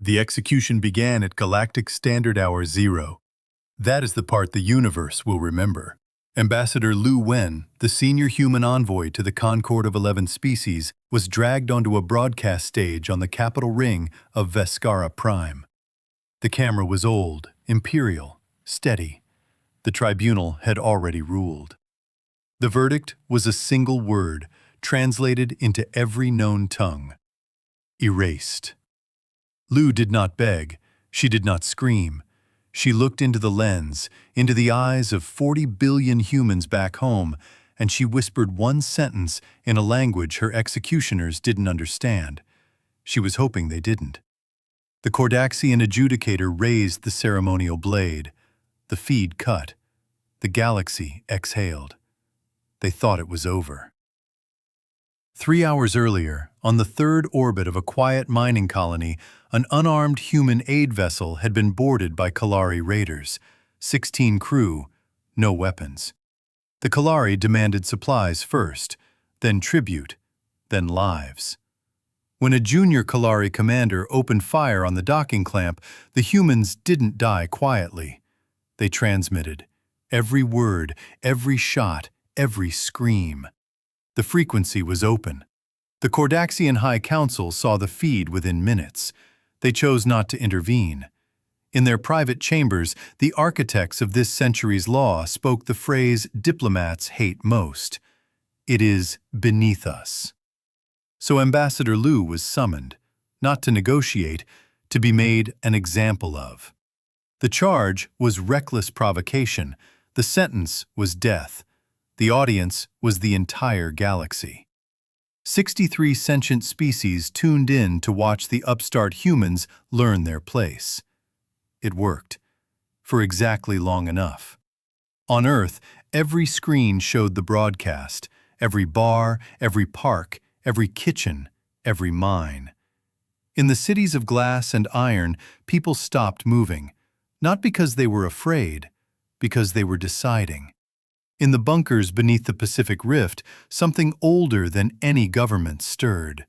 The execution began at Galactic Standard Hour 0. That is the part the universe will remember. Ambassador Lu Wen, the senior human envoy to the Concord of 11 species, was dragged onto a broadcast stage on the capital ring of Veskara Prime. The camera was old, imperial, steady. The tribunal had already ruled. The verdict was a single word, translated into every known tongue. Erased. Lu did not beg. She did not scream. She looked into the lens, into the eyes of 40 billion humans back home, and she whispered one sentence in a language her executioners didn't understand. She was hoping they didn't. The Kordaxian adjudicator raised the ceremonial blade. The feed cut. The galaxy exhaled. They thought it was over. 3 hours earlier, on the third orbit of a quiet mining colony, an unarmed human aid vessel had been boarded by Kalari raiders. 16 crew, no weapons. The Kalari demanded supplies first, then tribute, then lives. When a junior Kalari commander opened fire on the docking clamp, the humans didn't die quietly. They transmitted. Every word, every shot, every scream. The frequency was open. The Kordaxian High Council saw the feed within minutes. They chose not to intervene. In their private chambers, the architects of this century's law spoke the phrase diplomats hate most. It is beneath us. So Ambassador Lu was summoned, not to negotiate, to be made an example of. The charge was reckless provocation. The sentence was death. The audience was the entire galaxy. 63 sentient species tuned in to watch the upstart humans learn their place. It worked. For exactly long enough. On Earth, every screen showed the broadcast. Every bar, every park, every kitchen, every mine. In the cities of glass and iron, people stopped moving. Not because they were afraid, because they were deciding. In the bunkers beneath the Pacific Rift, something older than any government stirred.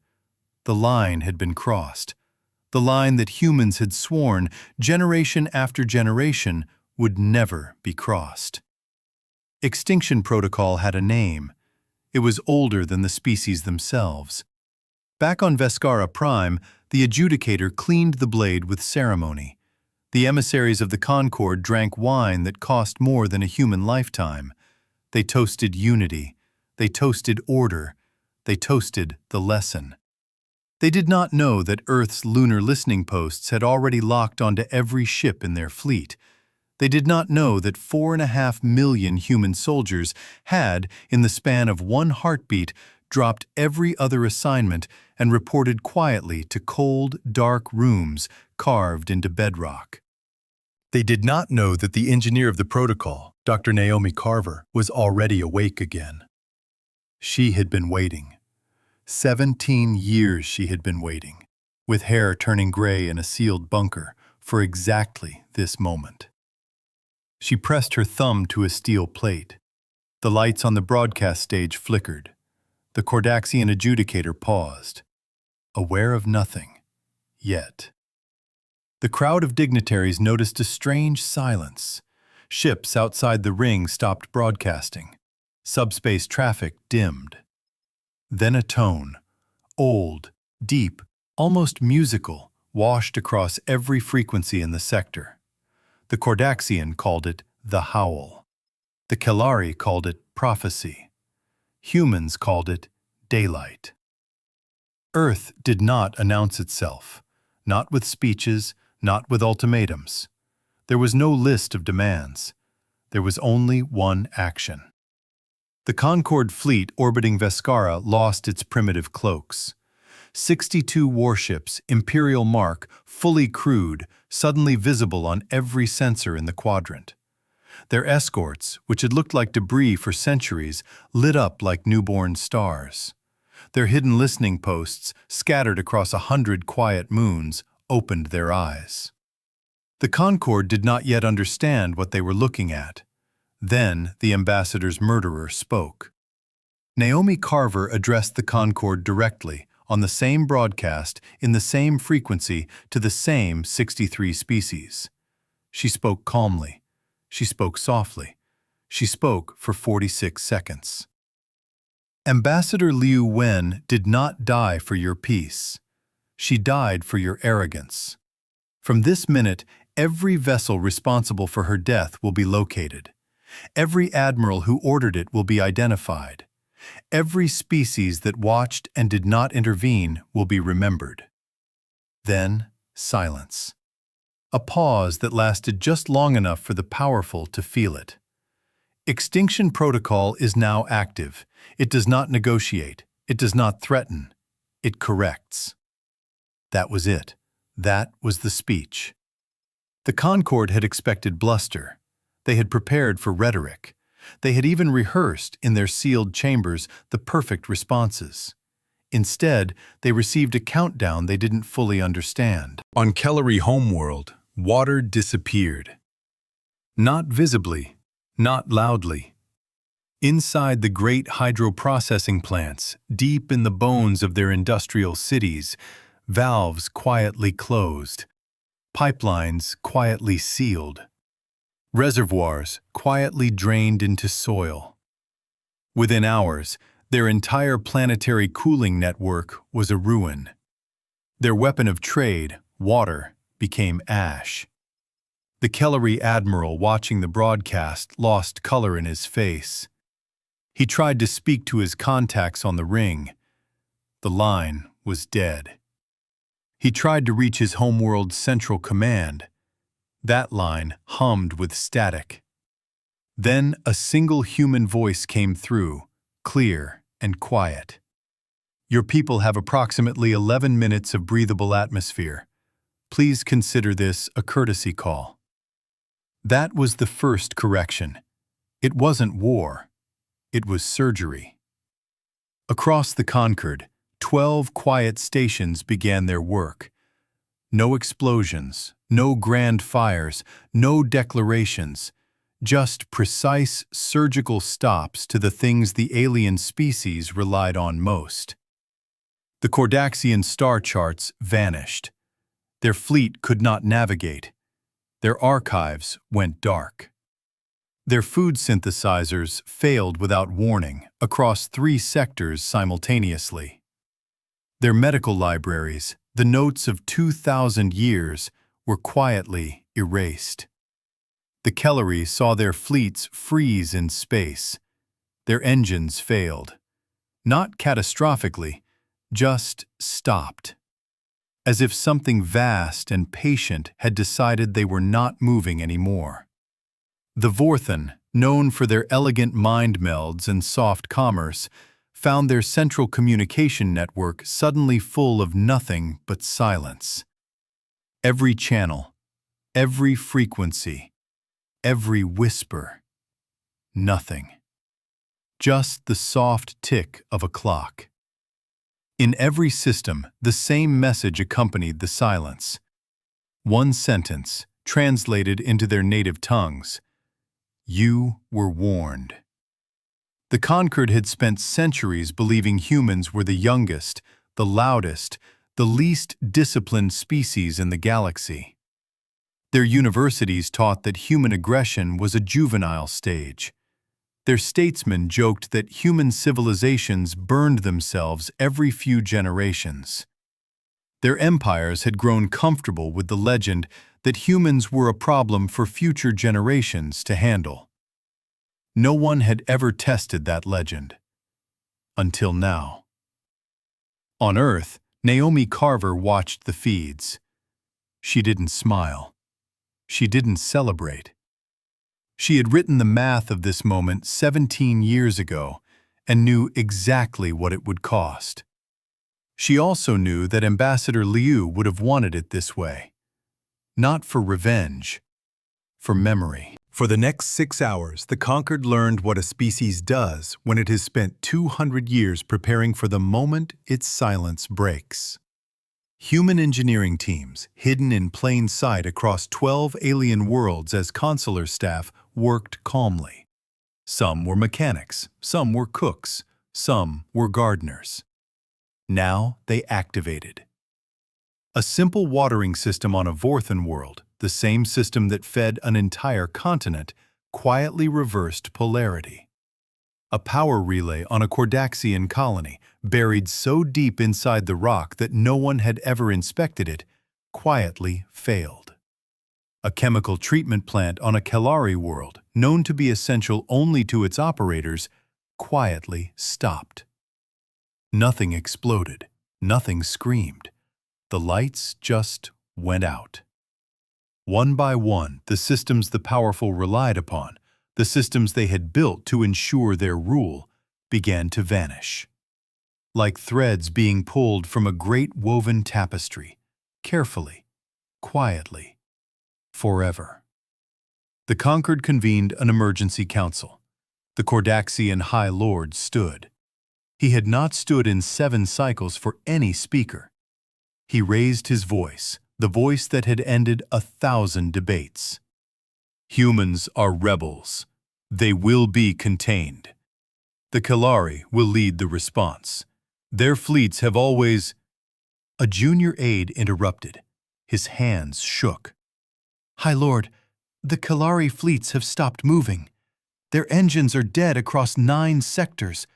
The line had been crossed. The line that humans had sworn, generation after generation, would never be crossed. Extinction Protocol had a name. It was older than the species themselves. Back on Veskara Prime, the adjudicator cleaned the blade with ceremony. The emissaries of the Concord drank wine that cost more than a human lifetime. They toasted unity. They toasted order. They toasted the lesson. They did not know that Earth's lunar listening posts had already locked onto every ship in their fleet. They did not know that 4.5 million human soldiers had, in the span of one heartbeat, dropped every other assignment and reported quietly to cold, dark rooms carved into bedrock. They did not know that the engineer of the protocol, Dr. Naomi Carver, was already awake again. She had been waiting. 17 years she had been waiting, with hair turning gray in a sealed bunker, for exactly this moment. She pressed her thumb to a steel plate. The lights on the broadcast stage flickered. The Kordaxian adjudicator paused, aware of nothing, yet. The crowd of dignitaries noticed a strange silence. Ships outside the ring stopped broadcasting. Subspace traffic dimmed. Then a tone, old, deep, almost musical, washed across every frequency in the sector. The Kordaxian called it the howl. The Kalari called it prophecy. Humans called it daylight. Earth did not announce itself, not with speeches, not with ultimatums. There was no list of demands. There was only one action. The Concord fleet orbiting Veskara lost its primitive cloaks. 62 warships, Imperial Mark, fully crewed, suddenly visible on every sensor in the quadrant. Their escorts, which had looked like debris for centuries, lit up like newborn stars. Their hidden listening posts, scattered across 100 quiet moons, opened their eyes. The Concord did not yet understand what they were looking at. Then the ambassador's murderer spoke. Naomi Carver addressed the Concord directly, on the same broadcast, in the same frequency, to the same 63 species. She spoke calmly. She spoke softly. She spoke for 46 seconds. Ambassador Liu Wen did not die for your peace. She died for your arrogance. From this minute, every vessel responsible for her death will be located. Every admiral who ordered it will be identified. Every species that watched and did not intervene will be remembered. Then, silence. A pause that lasted just long enough for the powerful to feel it. Extinction Protocol is now active. It does not negotiate. It does not threaten. It corrects. That was it. That was the speech. The Concorde had expected bluster. They had prepared for rhetoric. They had even rehearsed in their sealed chambers the perfect responses. Instead, they received a countdown they didn't fully understand. On Kellery homeworld, water disappeared. Not visibly, not loudly. Inside the great hydroprocessing plants, deep in the bones of their industrial cities, valves quietly closed, pipelines quietly sealed, reservoirs quietly drained into soil. Within hours, their entire planetary cooling network was a ruin. Their weapon of trade, water, became ash. The Kellery admiral watching the broadcast lost color in his face. He tried to speak to his contacts on the ring. The line was dead. He tried to reach his homeworld's central command. That line hummed with static. Then a single human voice came through, clear and quiet. Your people have approximately 11 minutes of breathable atmosphere. Please consider this a courtesy call. That was the first correction. It wasn't war. It was surgery. Across the Concorde, 12 quiet stations began their work. No explosions, no grand fires, no declarations, just precise surgical stops to the things the alien species relied on most. The Cordaxian star charts vanished. Their fleet could not navigate. Their archives went dark. Their food synthesizers failed without warning across 3 sectors simultaneously. Their medical libraries, the notes of 2,000 years, were quietly erased. The Kellery saw their fleets freeze in space. Their engines failed. Not catastrophically, just stopped. As if something vast and patient had decided they were not moving anymore. The Vorthen, known for their elegant mind melds and soft commerce, found their central communication network suddenly full of nothing but silence. Every channel, every frequency, every whisper, nothing. Just the soft tick of a clock. In every system, the same message accompanied the silence. One sentence, translated into their native tongues. You were warned. The Concorde had spent centuries believing humans were the youngest, the loudest, the least disciplined species in the galaxy. Their universities taught that human aggression was a juvenile stage. Their statesmen joked that human civilizations burned themselves every few generations. Their empires had grown comfortable with the legend that humans were a problem for future generations to handle. No one had ever tested that legend. Until now. On Earth, Naomi Carver watched the feeds. She didn't smile. She didn't celebrate. She had written the math of this moment 17 years ago and knew exactly what it would cost. She also knew that Ambassador Liu would have wanted it this way. Not for revenge, for memory. For the next 6 hours, the Concorde learned what a species does when it has spent 200 years preparing for the moment its silence breaks. Human engineering teams, hidden in plain sight across 12 alien worlds as consular staff, worked calmly. Some were mechanics, some were cooks, some were gardeners. Now they activated. A simple watering system on a Vorthan world, the same system that fed an entire continent, quietly reversed polarity. A power relay on a Cordaxian colony, buried so deep inside the rock that no one had ever inspected it, quietly failed. A chemical treatment plant on a Kalari world, known to be essential only to its operators, quietly stopped. Nothing exploded, nothing screamed. The lights just went out. One by one, the systems the powerful relied upon, the systems they had built to ensure their rule, began to vanish. Like threads being pulled from a great woven tapestry, carefully, quietly, forever. The conquered convened an emergency council. The Cordaxian High Lord stood. He had not stood in 7 cycles for any speaker. He raised his voice, the voice that had ended 1,000 debates. Humans are rebels. They will be contained. The Kalari will lead the response. Their fleets have always— A junior aide interrupted. His hands shook. High Lord, the Kalari fleets have stopped moving. Their engines are dead across 9 sectors.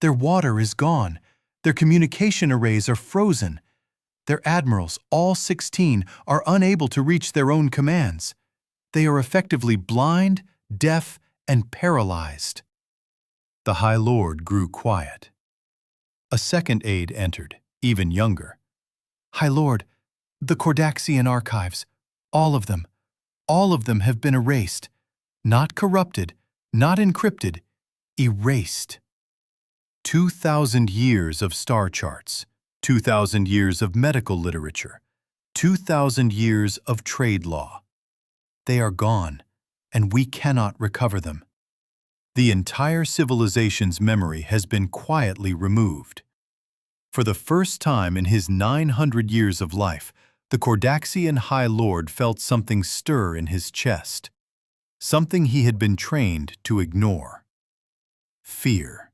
Their water is gone. Their communication arrays are frozen. Their admirals, all 16, are unable to reach their own commands. They are effectively blind, deaf, and paralyzed. The High Lord grew quiet. A second aide entered, even younger. High Lord, the Cordaxian archives, all of them have been erased. Not corrupted, not encrypted, erased. 2,000 years of star charts, 2,000 years of medical literature, 2,000 years of trade law. They are gone, and we cannot recover them. The entire civilization's memory has been quietly removed. For the first time in his 900 years of life, the Cordaxian High Lord felt something stir in his chest, something he had been trained to ignore. Fear.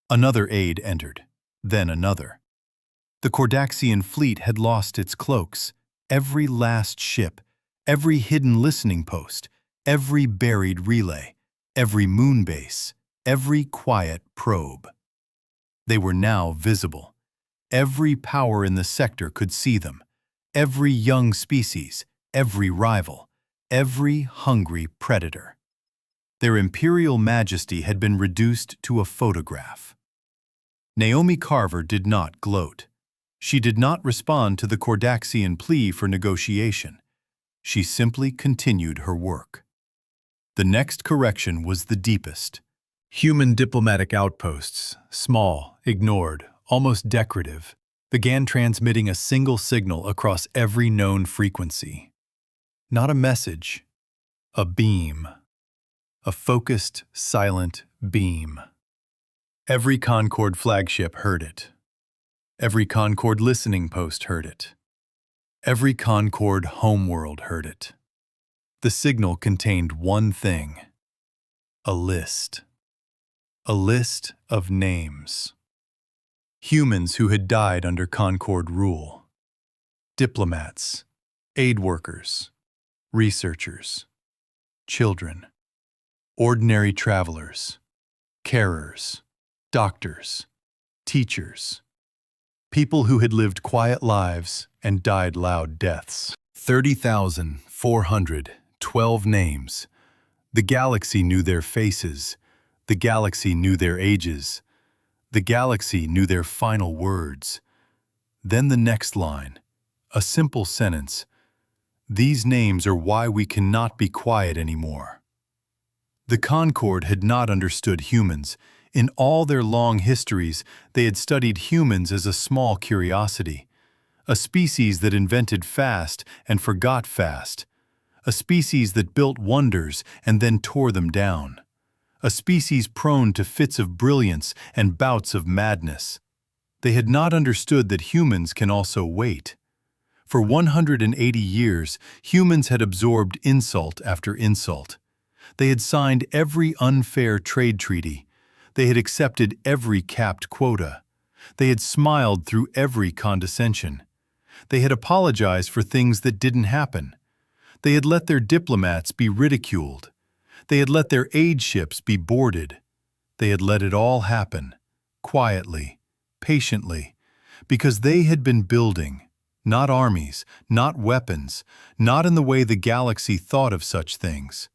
Another aide entered, then another. The Cordaxian fleet had lost its cloaks, every last ship, every hidden listening post, every buried relay, every moon base, every quiet probe. They were now visible. Every power in the sector could see them. Every young species, every rival, every hungry predator. Their imperial majesty had been reduced to a photograph. Naomi Carver did not gloat. She did not respond to the Cordaxian plea for negotiation. She simply continued her work. The next correction was the deepest. Human diplomatic outposts, small, ignored, almost decorative, began transmitting a single signal across every known frequency. Not a message, a beam. A focused, silent beam. Every Concord flagship heard it. Every Concord listening post heard it. Every Concord homeworld heard it. The signal contained one thing: a list. A list of names. Humans who had died under Concord rule. Diplomats, aid workers, researchers, children, ordinary travelers, carers, doctors, teachers, people who had lived quiet lives and died loud deaths. 30,412 names. The galaxy knew their faces. The galaxy knew their ages. The galaxy knew their final words. Then the next line, a simple sentence. These names are why we cannot be quiet anymore. The Concord had not understood humans. In all their long histories, they had studied humans as a small curiosity, a species that invented fast and forgot fast, a species that built wonders and then tore them down, a species prone to fits of brilliance and bouts of madness. They had not understood that humans can also wait. For 180 years, humans had absorbed insult after insult. They had signed every unfair trade treaty. They had accepted every capped quota. They had smiled through every condescension. They had apologized for things that didn't happen. They had let their diplomats be ridiculed. They had let their aid ships be boarded. They had let it all happen, quietly, patiently, because they had been building, not armies, not weapons, not in the way the galaxy thought of such things.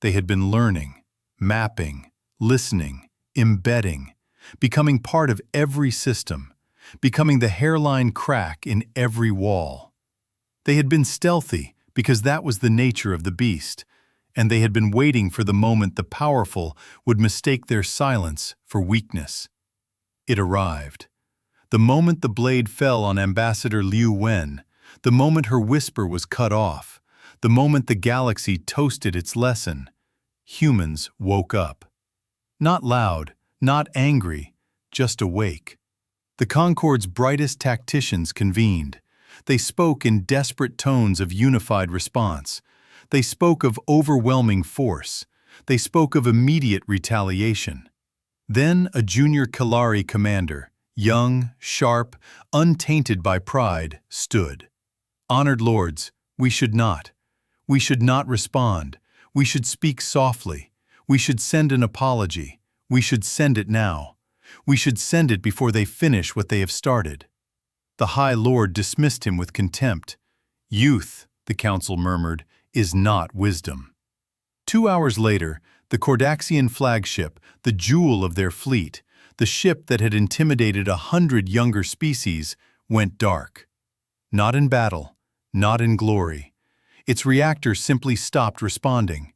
They had been learning, mapping, listening, embedding, becoming part of every system, becoming the hairline crack in every wall. They had been stealthy because that was the nature of the beast, and they had been waiting for the moment the powerful would mistake their silence for weakness. It arrived. The moment the blade fell on Ambassador Liu Wen, the moment her whisper was cut off, the moment the galaxy toasted its lesson, humans woke up. Not loud, not angry, just awake. The Concord's brightest tacticians convened. They spoke in desperate tones of unified response. They spoke of overwhelming force. They spoke of immediate retaliation. Then a junior Kalari commander, young, sharp, untainted by pride, stood. "Honored lords, we should not. We should not respond. We should speak softly. We should send an apology. We should send it now. We should send it before they finish what they have started." The High Lord dismissed him with contempt. "Youth," the council murmured, "is not wisdom." 2 hours later, the Cordaxian flagship, the jewel of their fleet, the ship that had intimidated 100 younger species, went dark. Not in battle, not in glory. Its reactor simply stopped responding.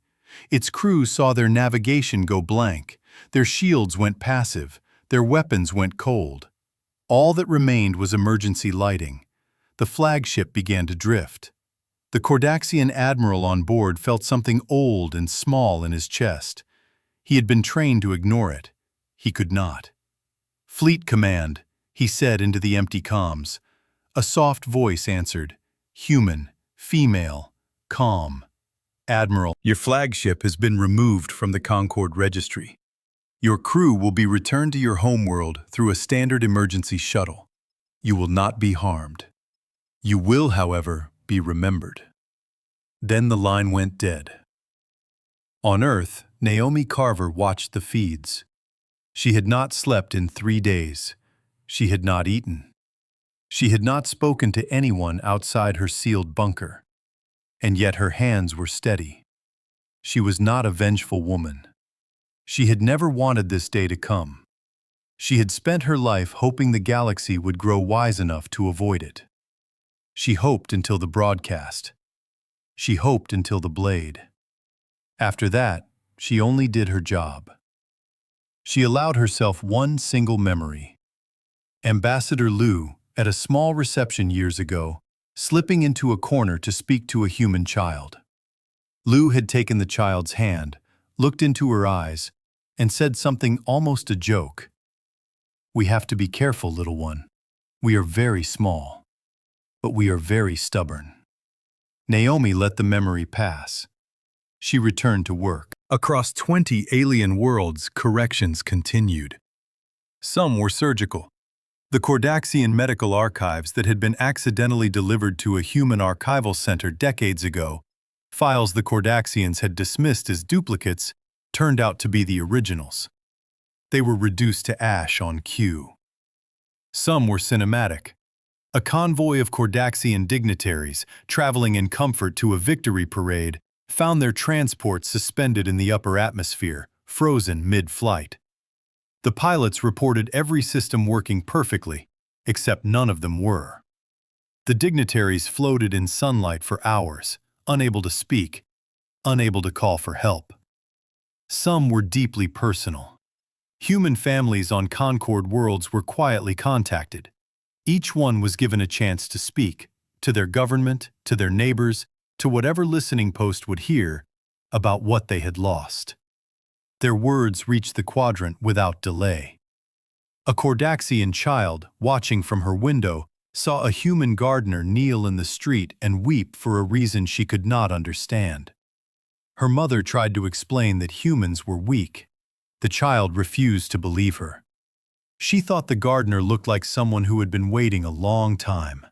Its crew saw their navigation go blank. Their shields went passive. Their weapons went cold. All that remained was emergency lighting. The flagship began to drift. The Cordaxian admiral on board felt something old and small in his chest. He had been trained to ignore it. He could not. "Fleet Command," he said into the empty comms. A soft voice answered, human, female, calm. "Admiral, your flagship has been removed from the Concord registry. Your crew will be returned to your homeworld through a standard emergency shuttle. You will not be harmed. You will, however, be remembered." Then the line went dead. On Earth, Naomi Carver watched the feeds. She had not slept in 3 days. She had not eaten. She had not spoken to anyone outside her sealed bunker. And yet her hands were steady. She was not a vengeful woman. She had never wanted this day to come. She had spent her life hoping the galaxy would grow wise enough to avoid it. She hoped until the broadcast. She hoped until the blade. After that, she only did her job. She allowed herself one single memory. Ambassador Liu, at a small reception years ago, slipping into a corner to speak to a human child. Liu had taken the child's hand, looked into her eyes, and said something almost a joke. "We have to be careful, little one. We are very small, but we are very stubborn." Naomi let the memory pass. She returned to work. Across 20 alien worlds, corrections continued. Some were surgical. The Cordaxian medical archives that had been accidentally delivered to a human archival center decades ago, files the Cordaxians had dismissed as duplicates, turned out to be the originals. They were reduced to ash on cue. Some were cinematic. A convoy of Cordaxian dignitaries, traveling in comfort to a victory parade, found their transport suspended in the upper atmosphere, frozen mid-flight. The pilots reported every system working perfectly, except none of them were. The dignitaries floated in sunlight for hours, unable to speak, unable to call for help. Some were deeply personal. Human families on Concord worlds were quietly contacted. Each one was given a chance to speak, to their government, to their neighbors, to whatever listening post would hear, about what they had lost. Their words reached the quadrant without delay. A Cordaxian child, watching from her window, saw a human gardener kneel in the street and weep for a reason she could not understand. Her mother tried to explain that humans were weak. The child refused to believe her. She thought the gardener looked like someone who had been waiting a long time.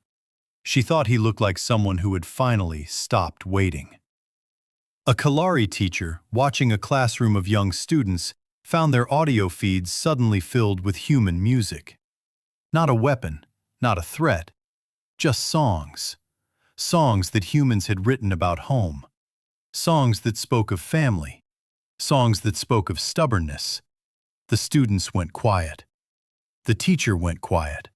She thought he looked like someone who had finally stopped waiting. A Kalari teacher, watching a classroom of young students, found their audio feeds suddenly filled with human music. Not a weapon, not a threat, just songs. Songs that humans had written about home. Songs that spoke of family. Songs that spoke of stubbornness. The students went quiet. The teacher went quiet.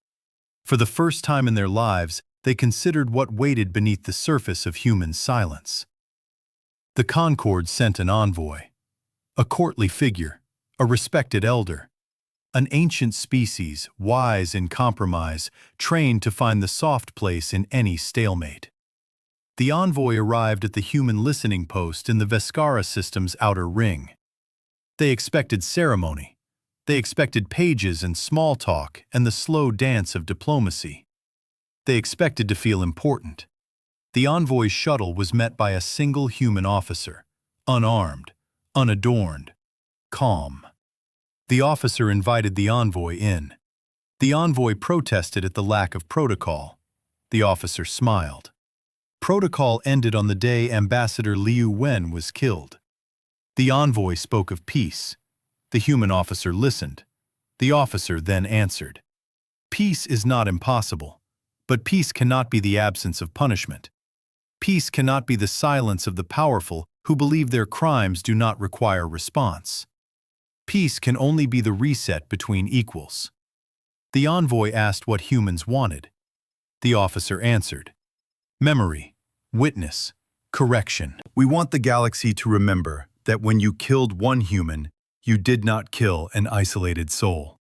For the first time in their lives, they considered what waited beneath the surface of human silence. The Concord sent an envoy, a courtly figure, a respected elder, an ancient species, wise in compromise, trained to find the soft place in any stalemate. The envoy arrived at the human listening post in the Veskara system's outer ring. They expected ceremony. They expected pages and small talk and the slow dance of diplomacy. They expected to feel important. The envoy's shuttle was met by a single human officer, unarmed, unadorned, calm. The officer invited the envoy in. The envoy protested at the lack of protocol. The officer smiled. Protocol ended on the day Ambassador Liu Wen was killed. The envoy spoke of peace. The human officer listened. The officer then answered. Peace is not impossible, but peace cannot be the absence of punishment. Peace cannot be the silence of the powerful who believe their crimes do not require response. Peace can only be the reset between equals. The envoy asked what humans wanted. The officer answered. Memory, witness, correction. We want the galaxy to remember that when you killed one human, you did not kill an isolated soul.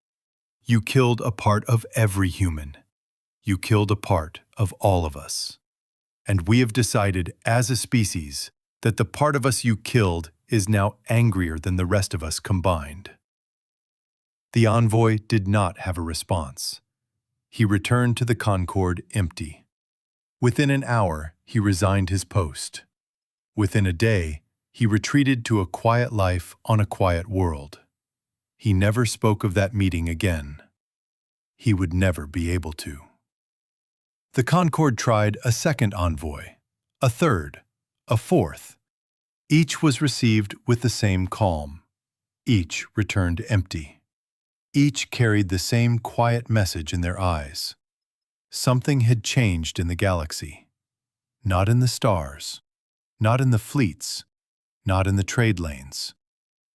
You killed a part of every human. You killed a part of all of us. And we have decided, as a species, that the part of us you killed is now angrier than the rest of us combined. The envoy did not have a response. He returned to the Concord empty. Within an hour, he resigned his post. Within a day, he retreated to a quiet life on a quiet world. He never spoke of that meeting again. He would never be able to. The Concord tried a second envoy, a third, a fourth. Each was received with the same calm. Each returned empty. Each carried the same quiet message in their eyes. Something had changed in the galaxy. Not in the stars, not in the fleets, not in the trade lanes,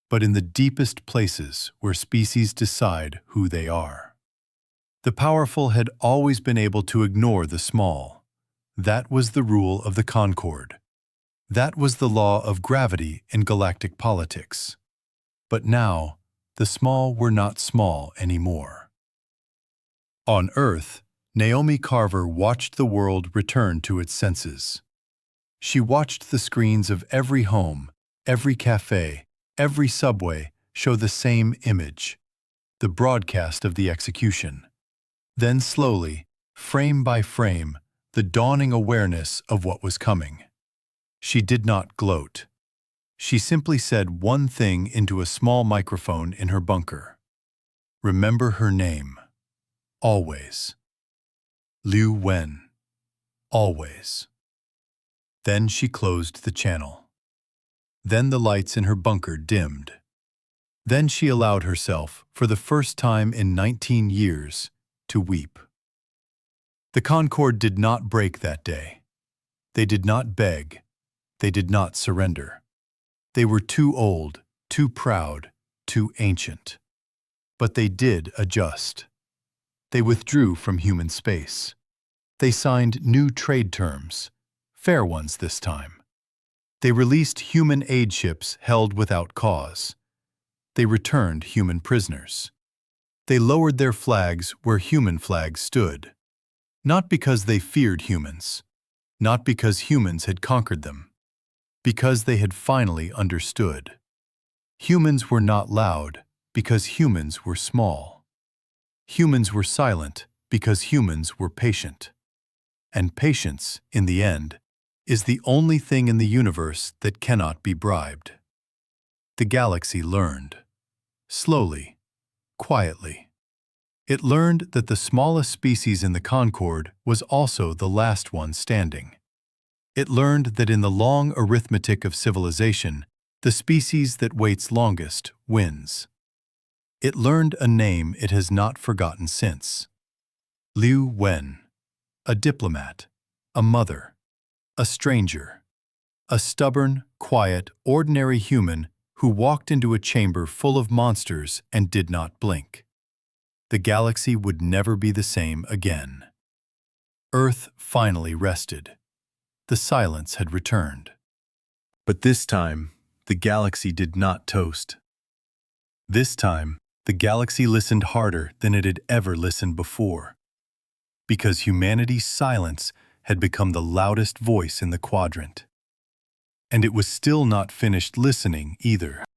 but in the deepest places where species decide who they are. The powerful had always been able to ignore the small. That was the rule of the Concord. That was the law of gravity in galactic politics. But now, the small were not small anymore. On Earth, Naomi Carver watched the world return to its senses. She watched the screens of every home, every cafe, every subway show the same image, the broadcast of the execution. Then slowly, frame by frame, the dawning awareness of what was coming. She did not gloat. She simply said one thing into a small microphone in her bunker. Remember her name. Always. Liu Wen. Always. Then she closed the channel. Then the lights in her bunker dimmed. Then she allowed herself, for the first time in 19 years, to weep. The Concord did not break that day. They did not beg. They did not surrender. They were too old, too proud, too ancient. But they did adjust. They withdrew from human space. They signed new trade terms, fair ones this time. They released human aid ships held without cause. They returned human prisoners. They lowered their flags where human flags stood. Not because they feared humans, not because humans had conquered them, because they had finally understood. Humans were not loud because humans were small. Humans were silent because humans were patient. And patience, in the end, is the only thing in the universe that cannot be bribed. The galaxy learned. Slowly, quietly. It learned that the smallest species in the Concorde was also the last one standing. It learned that in the long arithmetic of civilization, the species that waits longest wins. It learned a name it has not forgotten since. Liu Wen, a diplomat, a mother, a stranger, a stubborn, quiet, ordinary human who walked into a chamber full of monsters and did not blink. The galaxy would never be the same again. Earth finally rested. The silence had returned. But this time, the galaxy did not toast. This time, the galaxy listened harder than it had ever listened before. Because humanity's silence had become the loudest voice in the quadrant. And it was still not finished listening either.